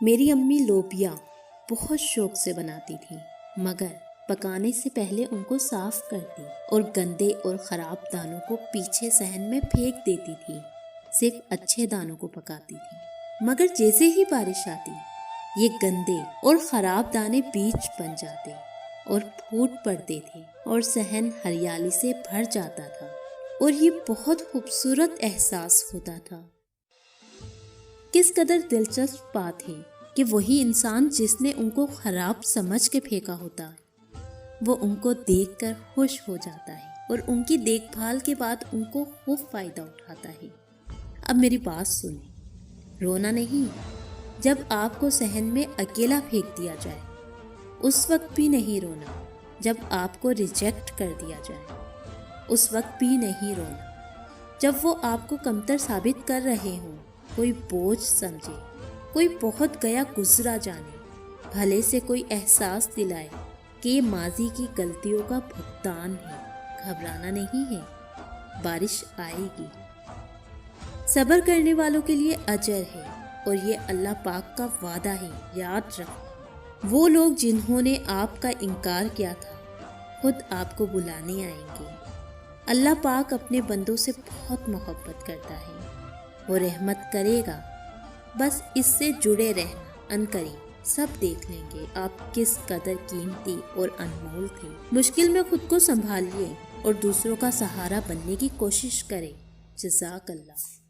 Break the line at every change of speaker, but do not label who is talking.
میری امی لوبیا بہت شوق سے بناتی تھی، مگر پکانے سے پہلے ان کو صاف کرتی اور گندے اور خراب دانوں کو پیچھے صحن میں پھینک دیتی تھی، صرف اچھے دانوں کو پکاتی تھی۔ مگر جیسے ہی بارش آتی، یہ گندے اور خراب دانے بیج بن جاتے اور پھوٹ پڑتے تھے اور صحن ہریالی سے بھر جاتا تھا، اور یہ بہت خوبصورت احساس ہوتا تھا۔ کس قدر دلچسپ بات ہے کہ وہی انسان جس نے ان کو خراب سمجھ کے پھینکا ہوتا، وہ ان کو دیکھ کر خوش ہو جاتا ہے اور ان کی دیکھ بھال کے بعد ان کو خوب فائدہ اٹھاتا ہے۔ اب میری بات سنیں، رونا نہیں۔ جب آپ کو صحن میں اکیلا پھینک دیا جائے اس وقت بھی نہیں رونا، جب آپ کو ریجیکٹ کر دیا جائے اس وقت بھی نہیں رونا، جب وہ آپ کو کمتر ثابت کر رہے ہوں، کوئی بوجھ سمجھے، کوئی بہت گیا گزرا جانے، بھلے سے کوئی احساس دلائے کہ یہ ماضی کی غلطیوں کا بھگتان ہے، گھبرانا نہیں ہے، بارش آئے گی۔ صبر کرنے والوں کے لیے اجر ہے، اور یہ اللہ پاک کا وعدہ ہے، یاد رکھو۔ وہ لوگ جنہوں نے آپ کا انکار کیا تھا خود آپ کو بلانے آئیں گے۔ اللہ پاک اپنے بندوں سے بہت محبت کرتا ہے، وہ رحمت کرے گا، بس اس سے جڑے رہنا، عنقریب سب دیکھ لیں گے آپ کس قدر قیمتی اور انمول تھے۔ مشکل میں خود کو سنبھالیے اور دوسروں کا سہارا بننے کی کوشش کریں۔ جزاک اللہ۔